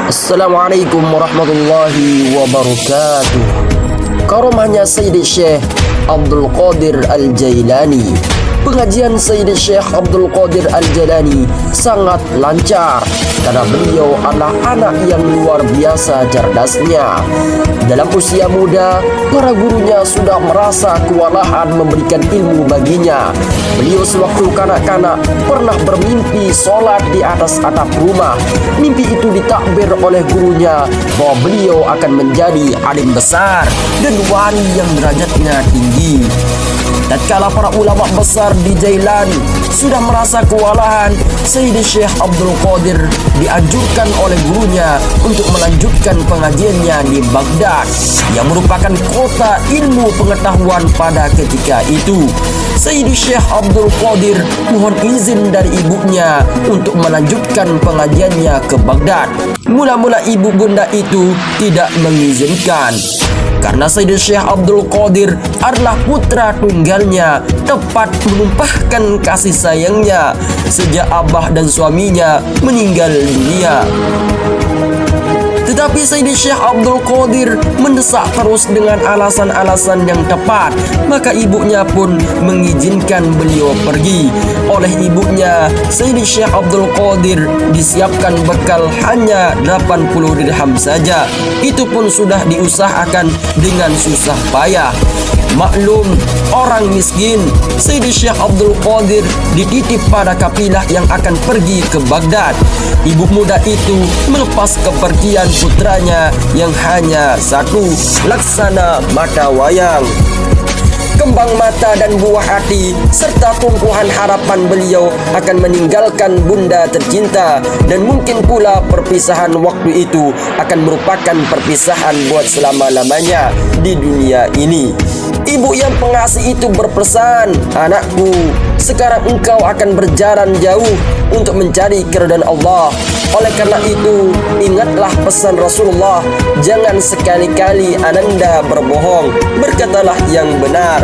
Assalamualaikum warahmatullahi wabarakatuh. Karomahnya Sayyidi Syekh Abdul Qadir Al-Jailani. Pengajian Sayyidi Syekh Abdul Qadir Al-Jailani sangat lancar karena beliau adalah anak yang luar biasa cerdasnya. Dalam usia muda, para gurunya sudah merasa kewalahan memberikan ilmu baginya. Beliau sewaktu kanak-kanak pernah bermimpi sholat di atas atap rumah. Mimpi itu ditakbir oleh gurunya bahwa beliau akan menjadi alim besar dan wali yang derajatnya tinggi. Tatkala para ulama besar di Jailan sudah merasa kewalahan, Sayyidi Syekh Abdul Qadir dianjurkan oleh gurunya untuk melanjutkan pengajiannya di Baghdad yang merupakan kota ilmu pengetahuan pada ketika itu. Sayyidi Syekh Abdul Qadir mohon izin dari ibunya untuk melanjutkan pengajiannya ke Baghdad. Mula-mula ibu bunda itu tidak mengizinkan, karena Sayyidi Syekh Abdul Qadir adalah putra tunggalnya, tepat menumpahkan kasih sayangnya sejak abah dan suaminya meninggal dunia. Tetapi Sayyidi Syekh Abdul Qadir mendesak terus dengan alasan-alasan yang tepat, maka ibunya pun mengizinkan beliau pergi. Oleh ibunya, Sayyidi Syekh Abdul Qadir disiapkan bekal hanya 80 dirham saja. Itu pun sudah diusahakan dengan susah payah. Maklum, orang miskin, Sayyidi Syekh Abdul Qadir dititip pada kafilah yang akan pergi ke Baghdad. Ibu muda itu melepas kepergian putranya yang hanya satu, laksana mata wayang. Kembang mata dan buah hati serta tumpuhan harapan beliau akan meninggalkan bunda tercinta, dan mungkin pula perpisahan waktu itu akan merupakan perpisahan buat selama-lamanya di dunia ini. Ibu yang pengasih itu berpesan, "Anakku, sekarang engkau akan berjalan jauh untuk mencari keridhaan Allah. Oleh karena itu, ingatlah pesan Rasulullah, jangan sekali-kali ananda berbohong, berkatalah yang benar."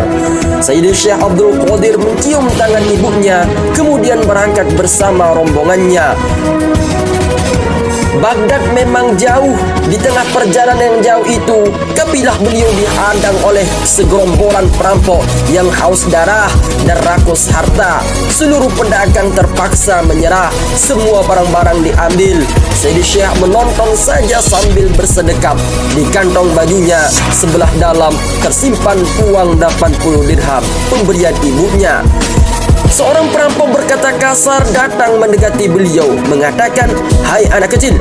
Sayyidi Syekh Abdul Qadir mencium tangan ibunya, kemudian berangkat bersama rombongannya. Baghdad memang jauh. Di tengah perjalanan yang jauh itu, kafilah beliau dihadang oleh segerombolan perampok yang haus darah dan rakus harta. Seluruh pedagang terpaksa menyerah, semua barang-barang diambil. Sayyidi Syekh menonton saja sambil bersedekap. Di kantong bajunya sebelah dalam tersimpan uang 80 dirham pemberian ibunya. Seorang perampok berkata kasar datang mendekati beliau, mengatakan, "Hai anak kecil,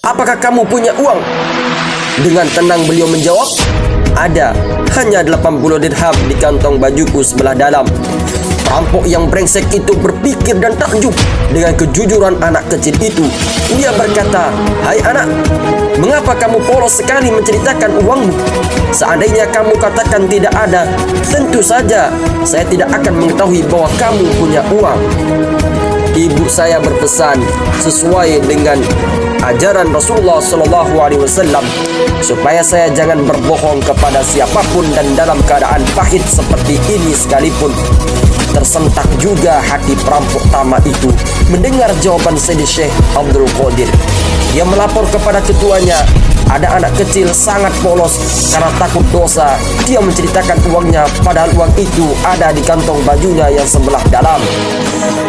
apakah kamu punya uang?" Dengan tenang beliau menjawab, "Ada, hanya 80 dirham di kantong bajuku sebelah dalam." Perampok yang brengsek itu berpikir dan takjub dengan kejujuran anak kecil itu. Dia berkata, "Hai anak, mengapa kamu polos sekali menceritakan uangmu? Seandainya kamu katakan tidak ada, tentu saja saya tidak akan mengetahui bahwa kamu punya uang." Ibu saya berpesan sesuai dengan ajaran Rasulullah SAW supaya saya jangan berbohong kepada siapapun dan dalam keadaan pahit seperti ini sekalipun. Tersentak juga hati perampok tamak itu mendengar jawaban Sayyidi Syekh Abdul Qadir. Dia melapor kepada ketuanya, ada anak kecil sangat polos karena takut dosa. Dia menceritakan uangnya padahal uang itu ada di kantong bajunya yang sebelah dalam.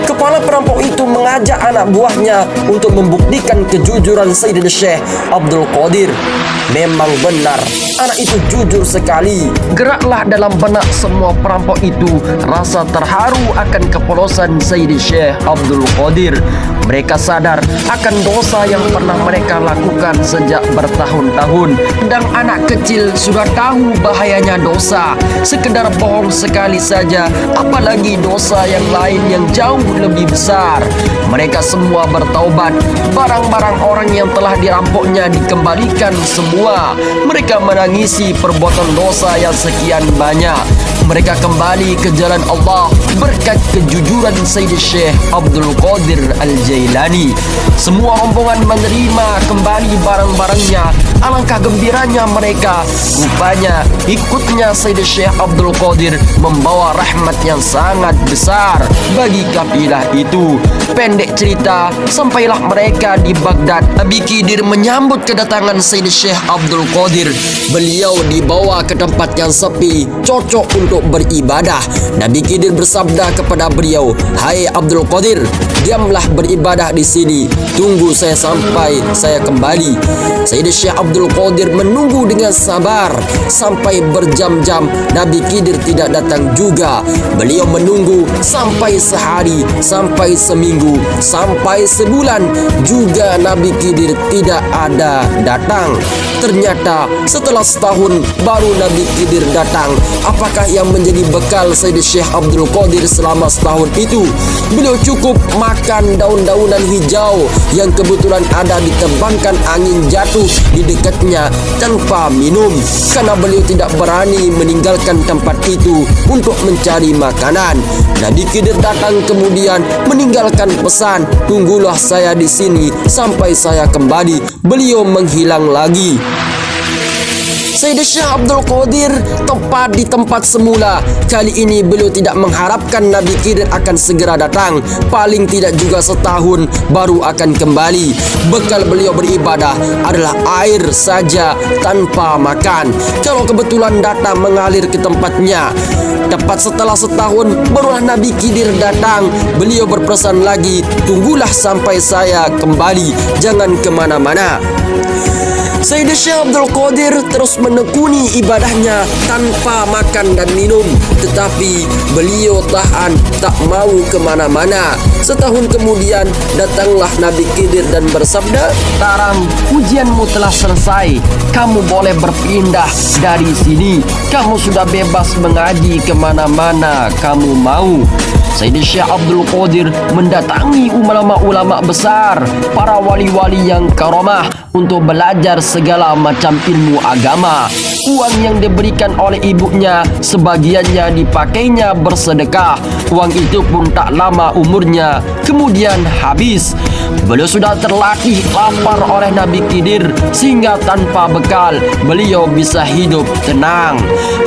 Kepala perampok itu mengajak anak buahnya untuk membuktikan kejujuran Sayyidi Syekh Abdul Qadir. Memang benar, anak itu jujur sekali. Geraklah dalam benak semua perampok itu rasa terharu akan kepolosan Sayyidi Syekh Abdul Qadir. Mereka sadar akan dosa yang pernah mereka lakukan sejak bertahun-tahun, dan anak kecil sudah tahu bahayanya dosa. Sekedar bohong sekali saja, apalagi dosa yang lain yang jauh lebih besar. Mereka semua bertaubat. Barang-barang orang yang telah dirampoknya dikembalikan semua. Mereka menangisi perbuatan dosa yang sekian banyak. Mereka kembali ke jalan Allah berkat kejujuran Sayyid Syekh Abdul Qadir Al-Jailani. Semua rombongan menerima kembali barang-barangnya. Alangkah gembiranya mereka. Rupanya ikutnya Sayyid Syekh Abdul Qadir membawa rahmat yang sangat besar bagi kafilah itu. Pendek cerita, sampailah mereka di Baghdad. Nabi Khidir menyambut kedatangan Sayyid Syekh Abdul Qadir. Beliau dibawa ke tempat yang sepi, cocok untuk beribadah. Nabi Khidir bersabda kepada beliau, "Hai Abdul Qadir, diamlah beribadah di sini. Tunggu saya sampai saya kembali." Sayyid Syekh Abdul Qadir menunggu dengan sabar sampai berjam-jam. Nabi Khidir tidak datang juga. Beliau menunggu sampai sehari, sampai seminggu, sampai sebulan. Juga Nabi Khidir tidak ada datang. Ternyata setelah setahun baru Nabi Khidir datang. Apakah yang menjadi bekal Sayyid Syekh Abdul Qadir selama setahun itu? Beliau cukup makan daun-daunan hijau yang kebetulan ada ditebangkan angin jatuh di dekatnya tanpa minum, karena beliau tidak berani meninggalkan tempat itu untuk mencari makanan. Nabi Khidir datang kemudian meninggalkan pesan, "Tunggulah saya di sini sampai saya kembali." Beliau menghilang lagi. Sayyid Syekh Abdul Qadir tepat di tempat semula. Kali ini beliau tidak mengharapkan Nabi Khidir akan segera datang. Paling tidak juga setahun baru akan kembali. Bekal beliau beribadah adalah air saja tanpa makan. Kalau kebetulan datang mengalir ke tempatnya. Tepat setelah setahun barulah Nabi Khidir datang. Beliau berpesan lagi, "Tunggulah sampai saya kembali, jangan kemana-mana." Sayyid Syekh Abdul Qadir terus menekuni ibadahnya tanpa makan dan minum. Tetapi beliau tahan, tak mau kemana-mana. Setahun kemudian datanglah Nabi Khidir dan bersabda, "Sekarang ujianmu telah selesai. Kamu boleh berpindah dari sini. Kamu sudah bebas mengaji kemana-mana kamu mau." Sayyid Syekh Abdul Qadir mendatangi ulama-ulama besar, para wali-wali yang karamah untuk belajar segala macam ilmu agama. Uang yang diberikan oleh ibunya sebagiannya dipakainya bersedekah. Uang itu pun tak lama umurnya kemudian habis. Beliau sudah terlatih lapar oleh Nabi Khidir sehingga tanpa bekal beliau bisa hidup tenang.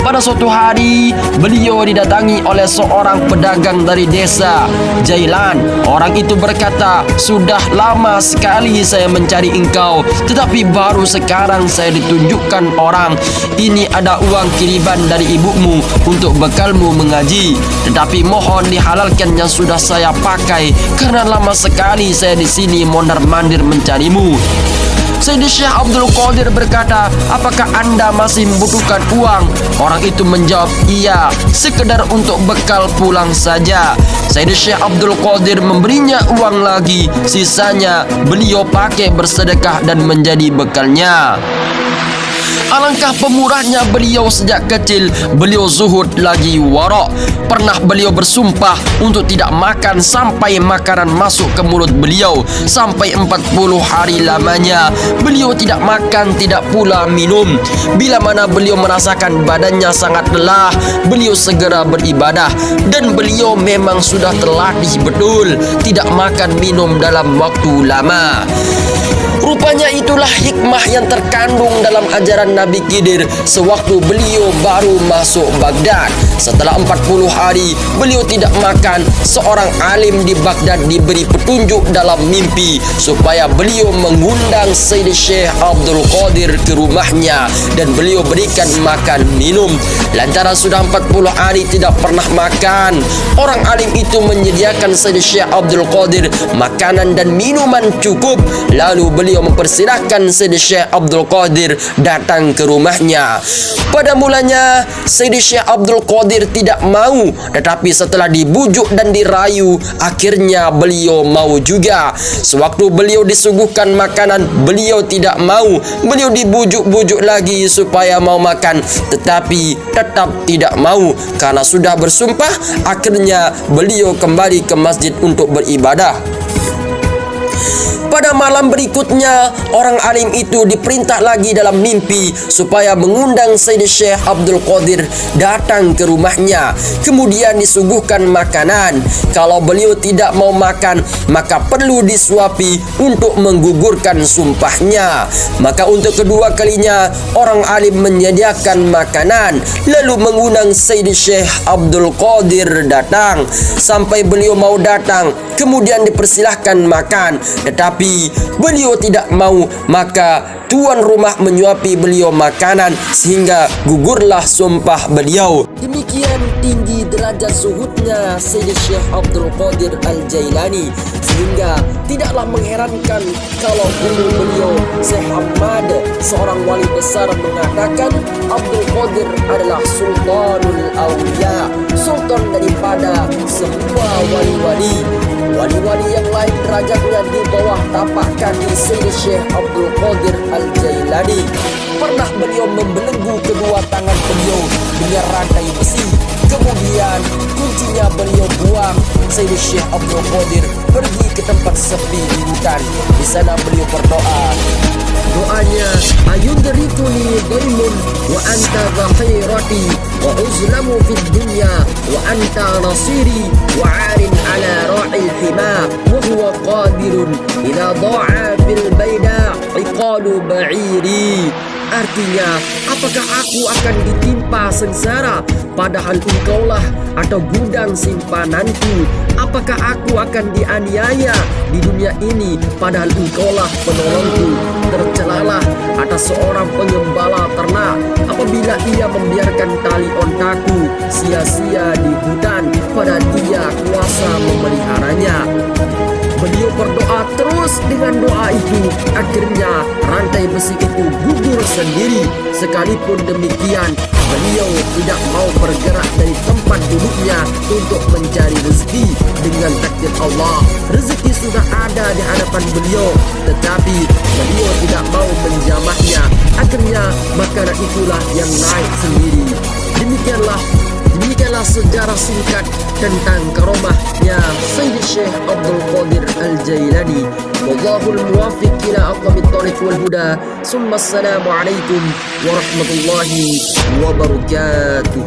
Pada suatu hari beliau didatangi oleh seorang pedagang dari desa Jailan. Orang itu berkata, "Sudah lama sekali saya mencari engkau, tetapi baru sekarang saya ditunjukkan orang. Ini ada uang kiriman dari ibumu untuk bekalmu mengaji. Tetapi mohon dihalalkan yang sudah saya pakai, karena lama sekali saya di sini mondar-mandir mencarimu." Sayyid Syekh Abdul Qadir berkata, "Apakah anda masih membutuhkan uang?" Orang itu menjawab, "Iya, sekedar untuk bekal pulang saja." Sayyid Syekh Abdul Qadir memberinya uang lagi. Sisanya beliau pakai bersedekah dan menjadi bekalnya. Alangkah pemurahnya beliau sejak kecil. Beliau zuhud lagi warok. Pernah beliau bersumpah untuk tidak makan sampai makanan masuk ke mulut beliau. Sampai 40 hari lamanya beliau tidak makan, tidak pula minum. Bila mana beliau merasakan badannya sangat lelah, beliau segera beribadah. Dan beliau memang sudah terlatih betul tidak makan minum dalam waktu lama. Rupanya itulah hikmah yang terkandung dalam ajaran Nabi Khidir sewaktu beliau baru masuk Baghdad. Setelah 40 hari beliau tidak makan, seorang alim di Baghdad diberi petunjuk dalam mimpi supaya beliau mengundang Sayyid Syekh Abdul Qadir ke rumahnya dan beliau berikan makan minum. Lantaran sudah 40 hari tidak pernah makan, orang alim itu menyediakan Sayyid Syekh Abdul Qadir makanan dan minuman cukup. Lalu beliau mempersilahkan Sayyid Syekh Abdul Qadir datang ke rumahnya. Pada mulanya Sayyid Syekh Abdul Qadir tidak mau, tetapi setelah dibujuk dan dirayu, akhirnya beliau mau juga. Sewaktu beliau disuguhkan makanan, beliau tidak mau. Beliau dibujuk-bujuk lagi supaya mau makan, tetapi tetap tidak mau. Karena sudah bersumpah, akhirnya beliau kembali ke masjid untuk beribadah. Pada malam berikutnya, orang alim itu diperintah lagi dalam mimpi supaya mengundang Sayyid Syekh Abdul Qadir datang ke rumahnya. Kemudian disuguhkan makanan. Kalau beliau tidak mau makan, maka perlu disuapi untuk menggugurkan sumpahnya. Maka untuk kedua kalinya, orang alim menyediakan makanan, lalu mengundang Sayyid Syekh Abdul Qadir datang. Sampai beliau mau datang, kemudian dipersilahkan makan. Tetapi beliau tidak mau, maka tuan rumah menyuapi beliau makanan sehingga gugurlah sumpah beliau. Demikian tinggi derajat suhudnya Sayyid Syekh Abdul Qadir Al-Jailani, sehingga tidaklah mengherankan kalau guru beliau Syekh Ahmad, seorang wali besar, mengatakan Abdul Qadir adalah Sultanul Awliya, sultan daripada semua wali-wali. Wali-wali yang lain derajatnya di bawah tapak kaki Sayyid Syekh Abdul Qadir Al-Jailani. Pernah beliau membelenggu kedua tangan beliau dengan rantai besi. Kemudian kuncinya beliau buang. Sayyid Syekh Abdul Qadir pergi ke tempat sepi di hutan. Di sana beliau berdoa. Doanya, ayudrikuni dhaimun wa anta dhakhirati wa uzlamu fid dunya wa anta nasiri wa 'arin ala ra'il hima wa huwa qadirun idza dha'a fil baida iqalu ba'iri. Artinya, apakah aku akan ditimpa sengsara padahal engkaulah atau gudang simpananku? Apakah aku akan dianiaya di dunia ini padahal engkaulah penolongku? Tercelalah atas seorang pengembala ternak apabila ia membiarkan tali ontaku sia-sia di hutan, pada dia kuasa memeliharanya. Beliau berdoa terus dengan doa itu. Akhirnya rantai besi itu gugur sendiri. Sekalipun demikian, beliau tidak mau bergerak dari tempat duduknya untuk mencari rezeki. Dengan takdir Allah, rezeki sudah ada di hadapan beliau, tetapi beliau tidak mau menjamahnya. Akhirnya makanan itulah yang naik sendiri. Demikianlah sejarah singkat tentang karomahnya Sayyid Syekh Abdul Qadir Al-Jailani. Wallahul muwaffiq ila aqwamit thariq wal huda. Summa assalamu alaikum warahmatullahi wabarakatuh.